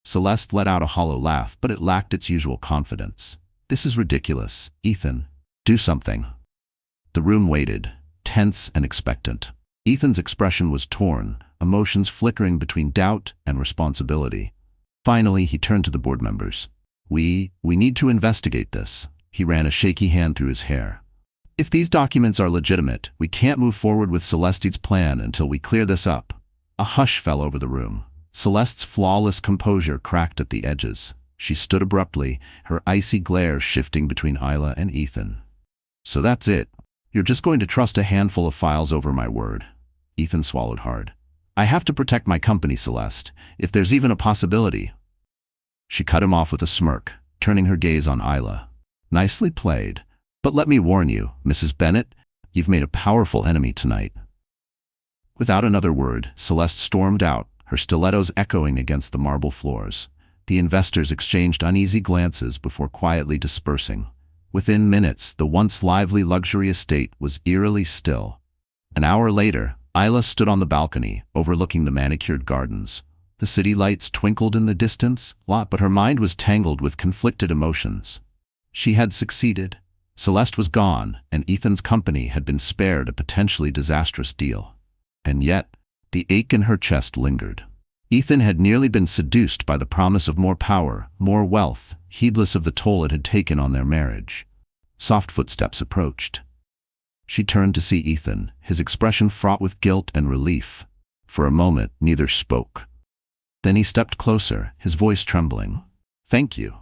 Celeste let out a hollow laugh, but it lacked its usual confidence. This is ridiculous. Ethan, do something. The room waited, tense and expectant. Ethan's expression was torn, emotions flickering between doubt and responsibility. Finally, he turned to the board members. We need to investigate this. He ran a shaky hand through his hair. If these documents are legitimate, we can't move forward with Celeste's plan until we clear this up. A hush fell over the room. Celeste's flawless composure cracked at the edges. She stood abruptly, her icy glare shifting between Isla and Ethan. So that's it. You're just going to trust a handful of files over my word. Ethan swallowed hard. I have to protect my company, Celeste, if there's even a possibility. She cut him off with a smirk, turning her gaze on Isla. Nicely played. But let me warn you, Mrs. Bennet, you've made a powerful enemy tonight. Without another word, Celeste stormed out, her stilettos echoing against the marble floors. The investors exchanged uneasy glances before quietly dispersing. Within minutes, the once lively luxury estate was eerily still. An hour later, Isla stood on the balcony, overlooking the manicured gardens. The city lights twinkled in the distance, but her mind was tangled with conflicted emotions. She had succeeded. Celeste was gone, and Ethan's company had been spared a potentially disastrous deal. And yet, the ache in her chest lingered. Ethan had nearly been seduced by the promise of more power, more wealth, heedless of the toll it had taken on their marriage. Soft footsteps approached. She turned to see Ethan, his expression fraught with guilt and relief. For a moment, neither spoke. Then he stepped closer, his voice trembling. Thank you.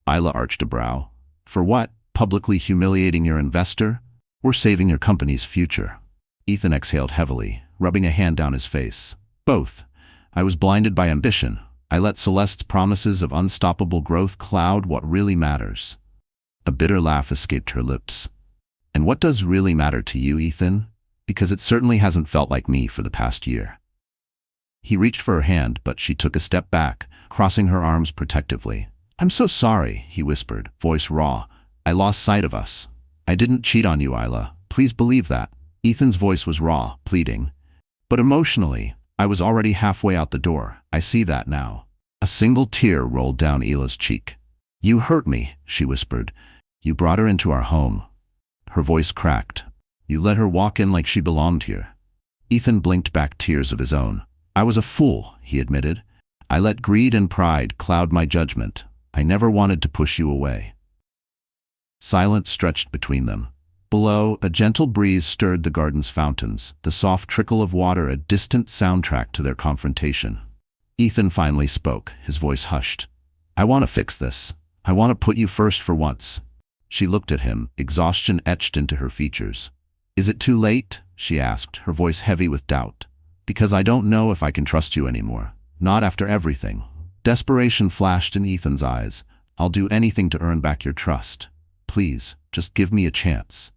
Isla arched a brow. For what? Publicly humiliating your investor? Or saving your company's future? Ethan exhaled heavily, rubbing a hand down his face. Both. I was blinded by ambition. I let Celeste's promises of unstoppable growth cloud what really matters. A bitter laugh escaped her lips. And what does really matter to you, Ethan? Because it certainly hasn't felt like me for the past year. He reached for her hand, but she took a step back, crossing her arms protectively. I'm so sorry, he whispered, voice raw. I lost sight of us. I didn't cheat on you, Isla. Please believe that. Ethan's voice was raw, pleading. But emotionally, I was already halfway out the door. I see that now. A single tear rolled down Isla's cheek. You hurt me, she whispered. You brought her into our home. Her voice cracked. You let her walk in like she belonged here. Ethan blinked back tears of his own. I was a fool, he admitted. I let greed and pride cloud my judgment. I never wanted to push you away. Silence stretched between them. Below, a gentle breeze stirred the garden's fountains, the soft trickle of water a distant soundtrack to their confrontation. Ethan finally spoke, his voice hushed. I want to fix this. I want to put you first for once. She looked at him, exhaustion etched into her features. Is it too late? She asked, her voice heavy with doubt. Because I don't know if I can trust you anymore. Not after everything. Desperation flashed in Ethan's eyes. I'll do anything to earn back your trust. Please, just give me a chance.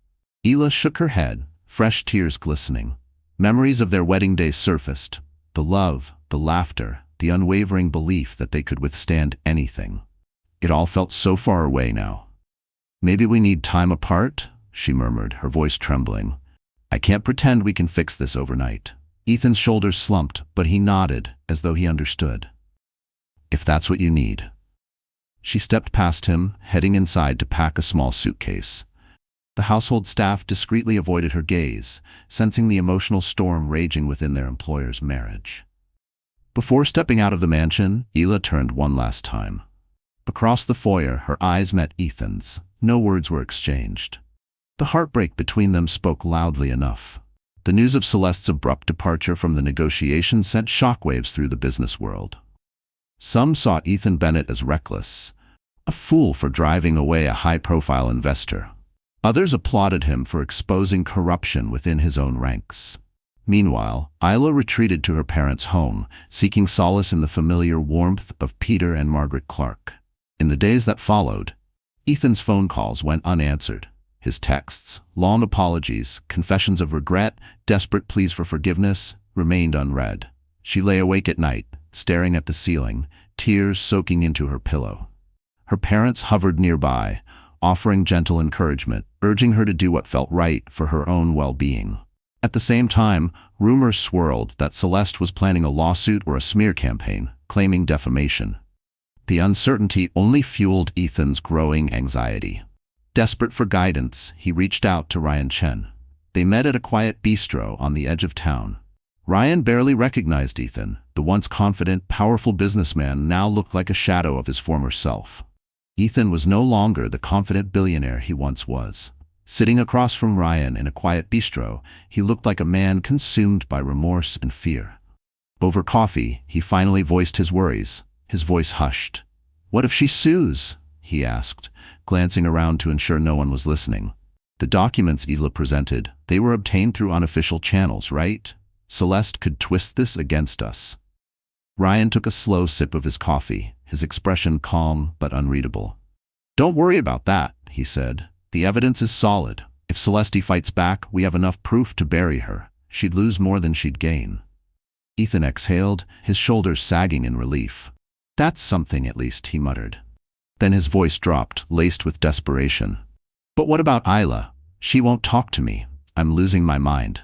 Isla shook her head, fresh tears glistening. Memories of their wedding day surfaced. The love, the laughter, the unwavering belief that they could withstand anything. It all felt so far away now. Maybe we need time apart, she murmured, her voice trembling. I can't pretend we can fix this overnight. Ethan's shoulders slumped, but he nodded, as though he understood. If that's what you need. She stepped past him, heading inside to pack a small suitcase. The household staff discreetly avoided her gaze, sensing the emotional storm raging within their employer's marriage. Before stepping out of the mansion, Isla turned one last time. Across the foyer, her eyes met Ethan's. No words were exchanged. The heartbreak between them spoke loudly enough. The news of Celeste's abrupt departure from the negotiations sent shockwaves through the business world. Some saw Ethan Bennet as reckless, a fool for driving away a high-profile investor. Others applauded him for exposing corruption within his own ranks. Meanwhile, Isla retreated to her parents' home, seeking solace in the familiar warmth of Peter and Margaret Clark. In the days that followed, Ethan's phone calls went unanswered. His texts, long apologies, confessions of regret, desperate pleas for forgiveness, remained unread. She lay awake at night, staring at the ceiling, tears soaking into her pillow. Her parents hovered nearby, offering gentle encouragement, urging her to do what felt right for her own well-being. At the same time, rumors swirled that Celeste was planning a lawsuit or a smear campaign, claiming defamation. The uncertainty only fueled Ethan's growing anxiety. Desperate for guidance, he reached out to Ryan Chen. They met at a quiet bistro on the edge of town. Ryan barely recognized Ethan. The once confident, powerful businessman now looked like a shadow of his former self. Ethan was no longer the confident billionaire he once was. Sitting across from Ryan in a quiet bistro, he looked like a man consumed by remorse and fear. Over coffee, he finally voiced his worries, his voice hushed. What if she sues? He asked, glancing around to ensure no one was listening. The documents Isla presented, they were obtained through unofficial channels, right? Celeste could twist this against us. Ryan took a slow sip of his coffee, his expression calm but unreadable. Don't worry about that, he said. The evidence is solid. If Celeste fights back, we have enough proof to bury her. She'd lose more than she'd gain. Ethan exhaled, his shoulders sagging in relief. That's something at least, he muttered. Then his voice dropped, laced with desperation. But what about Isla? She won't talk to me. I'm losing my mind.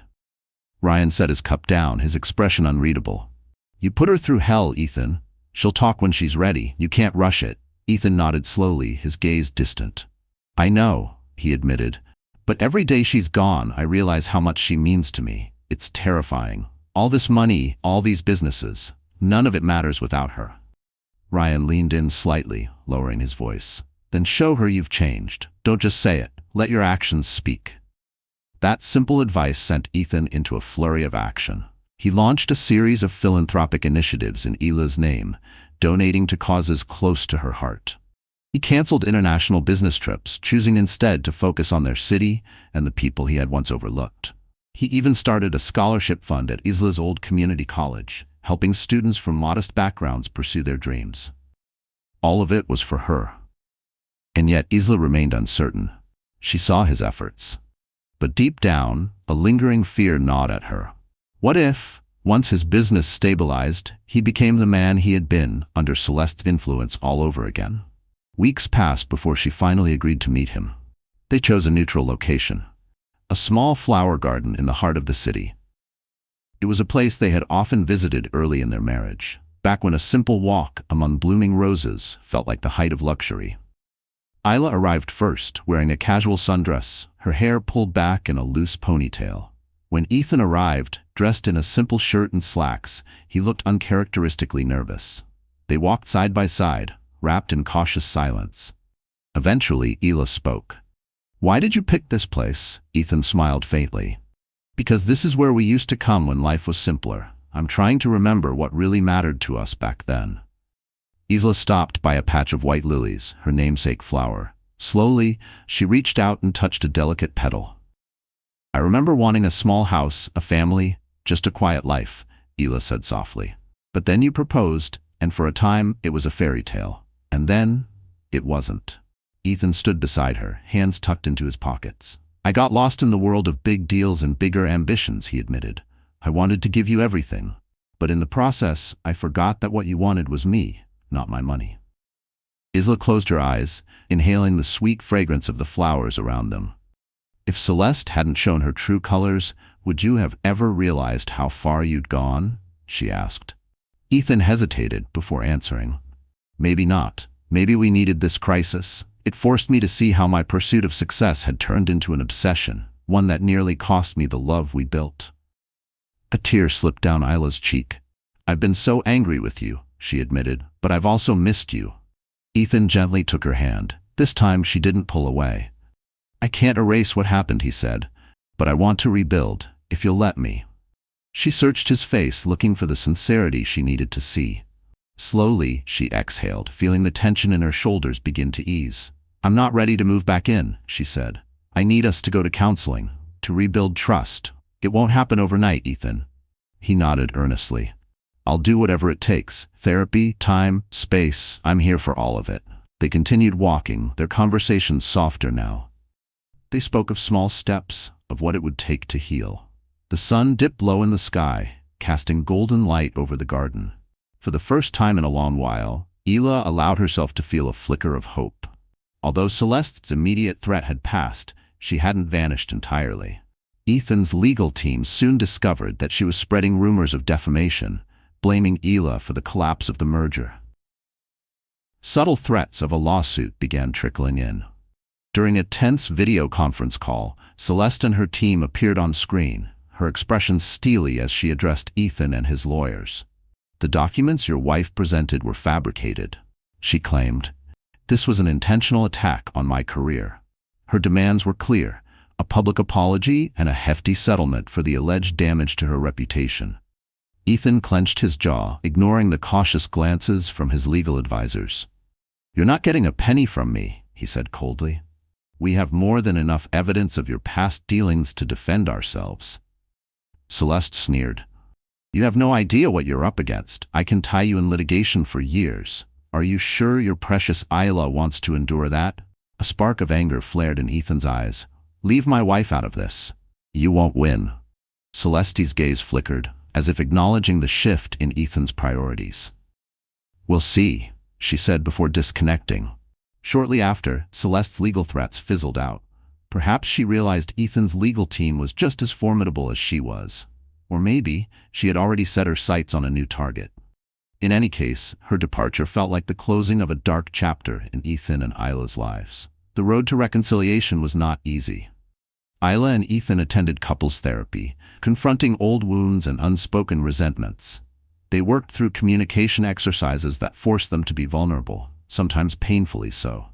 Ryan set his cup down, his expression unreadable. You put her through hell, Ethan. She'll talk when she's ready. You can't rush it. Ethan nodded slowly, his gaze distant. I know, he admitted. But every day she's gone, I realize how much she means to me. It's terrifying. All this money, all these businesses, none of it matters without her. Ryan leaned in slightly, lowering his voice. Then show her you've changed. Don't just say it. Let your actions speak. That simple advice sent Ethan into a flurry of action. He launched a series of philanthropic initiatives in Isla's name, donating to causes close to her heart. He canceled international business trips, choosing instead to focus on their city and the people he had once overlooked. He even started a scholarship fund at Isla's old community college, helping students from modest backgrounds pursue their dreams. All of it was for her. And yet Isla remained uncertain. She saw his efforts. But deep down, a lingering fear gnawed at her. What if, once his business stabilized, he became the man he had been under Celeste's influence all over again? Weeks passed before she finally agreed to meet him. They chose a neutral location. A small flower garden in the heart of the city. It was a place they had often visited early in their marriage, back when a simple walk among blooming roses felt like the height of luxury. Isla arrived first, wearing a casual sundress, her hair pulled back in a loose ponytail. When Ethan arrived, dressed in a simple shirt and slacks, he looked uncharacteristically nervous. They walked side by side, wrapped in cautious silence. Eventually, Isla spoke. Why did you pick this place? Ethan smiled faintly. Because this is where we used to come when life was simpler. I'm trying to remember what really mattered to us back then. Isla stopped by a patch of white lilies, her namesake flower. Slowly, she reached out and touched a delicate petal. I remember wanting a small house, a family, just a quiet life, Isla said softly. But then you proposed, and for a time it was a fairy tale. And then, it wasn't. Ethan stood beside her, hands tucked into his pockets. I got lost in the world of big deals and bigger ambitions, he admitted. I wanted to give you everything. But in the process, I forgot that what you wanted was me, not my money. Isla closed her eyes, inhaling the sweet fragrance of the flowers around them. If Celeste hadn't shown her true colors, would you have ever realized how far you'd gone? She asked. Ethan hesitated before answering. Maybe not. Maybe we needed this crisis. It forced me to see how my pursuit of success had turned into an obsession, one that nearly cost me the love we built. A tear slipped down Isla's cheek. I've been so angry with you, she admitted, but I've also missed you. Ethan gently took her hand. This time she didn't pull away. I can't erase what happened, he said, but I want to rebuild, if you'll let me. She searched his face, looking for the sincerity she needed to see. Slowly, she exhaled, feeling the tension in her shoulders begin to ease. I'm not ready to move back in, she said. I need us to go to counseling, to rebuild trust. It won't happen overnight, Ethan. He nodded earnestly. I'll do whatever it takes. Therapy, time, space, I'm here for all of it. They continued walking, their conversation softer now. They spoke of small steps, of what it would take to heal. The sun dipped low in the sky, casting golden light over the garden. For the first time in a long while, Isla allowed herself to feel a flicker of hope. Although Celeste's immediate threat had passed, she hadn't vanished entirely. Ethan's legal team soon discovered that she was spreading rumors of defamation, blaming Isla for the collapse of the merger. Subtle threats of a lawsuit began trickling in. During a tense video conference call, Celeste and her team appeared on screen, her expression steely as she addressed Ethan and his lawyers. The documents your wife presented were fabricated, she claimed. This was an intentional attack on my career. Her demands were clear, a public apology and a hefty settlement for the alleged damage to her reputation. Ethan clenched his jaw, ignoring the cautious glances from his legal advisors. "You're not getting a penny from me," he said coldly. "We have more than enough evidence of your past dealings to defend ourselves." Celeste sneered. "You have no idea what you're up against. I can tie you in litigation for years. Are you sure your precious Isla wants to endure that?" A spark of anger flared in Ethan's eyes. "Leave my wife out of this. You won't win." Celeste's gaze flickered, as if acknowledging the shift in Ethan's priorities. "We'll see," she said before disconnecting. Shortly after, Celeste's legal threats fizzled out. Perhaps she realized Ethan's legal team was just as formidable as she was. Or maybe she had already set her sights on a new target. In any case, her departure felt like the closing of a dark chapter in Ethan and Isla's lives. The road to reconciliation was not easy. Isla and Ethan attended couples therapy, confronting old wounds and unspoken resentments. They worked through communication exercises that forced them to be vulnerable, sometimes painfully so.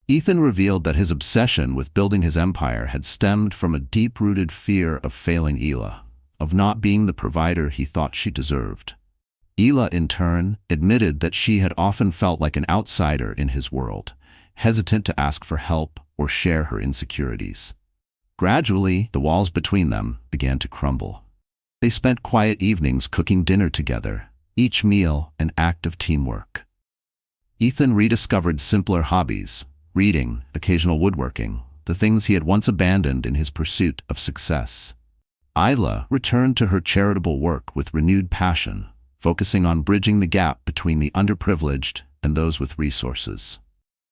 Ethan revealed that his obsession with building his empire had stemmed from a deep-rooted fear of failing Isla, of not being the provider he thought she deserved. Isla, in turn, admitted that she had often felt like an outsider in his world, hesitant to ask for help or share her insecurities. Gradually, the walls between them began to crumble. They spent quiet evenings cooking dinner together, each meal an act of teamwork. Ethan rediscovered simpler hobbies, reading, occasional woodworking, the things he had once abandoned in his pursuit of success. Isla returned to her charitable work with renewed passion, focusing on bridging the gap between the underprivileged and those with resources.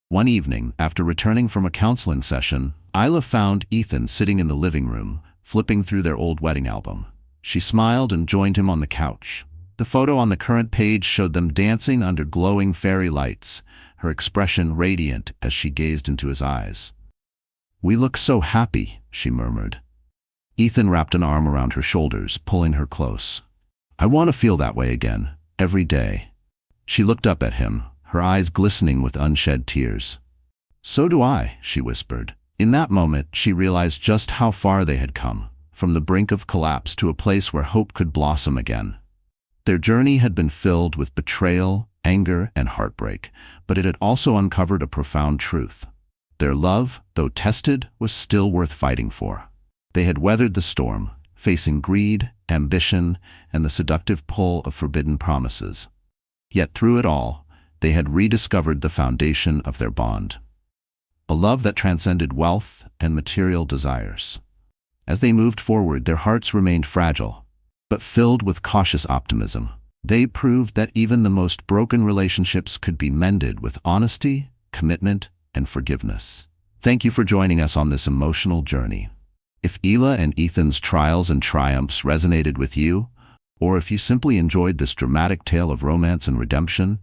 One evening, after returning from a counseling session, Isla found Ethan sitting in the living room, flipping through their old wedding album. She smiled and joined him on the couch. The photo on the current page showed them dancing under glowing fairy lights, her expression radiant as she gazed into his eyes. "We look so happy," she murmured. Ethan wrapped an arm around her shoulders, pulling her close. "I want to feel that way again, every day." She looked up at him, her eyes glistening with unshed tears. "So do I," she whispered. In that moment, she realized just how far they had come, from the brink of collapse to a place where hope could blossom again. Their journey had been filled with betrayal, anger, and heartbreak, but it had also uncovered a profound truth. Their love, though tested, was still worth fighting for. They had weathered the storm, facing greed, ambition, and the seductive pull of forbidden promises. Yet through it all, they had rediscovered the foundation of their bond. A love that transcended wealth and material desires. As they moved forward, their hearts remained fragile, but filled with cautious optimism. They proved that even the most broken relationships could be mended with honesty, commitment, and forgiveness. Thank you for joining us on this emotional journey. If Isla and Ethan's trials and triumphs resonated with you, or if you simply enjoyed this dramatic tale of romance and redemption,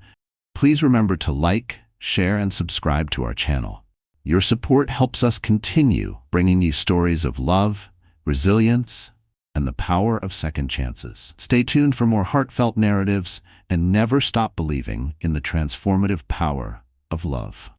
please remember to like, share, and subscribe to our channel. Your support helps us continue bringing you stories of love, resilience, and the power of second chances. Stay tuned for more heartfelt narratives and never stop believing in the transformative power of love.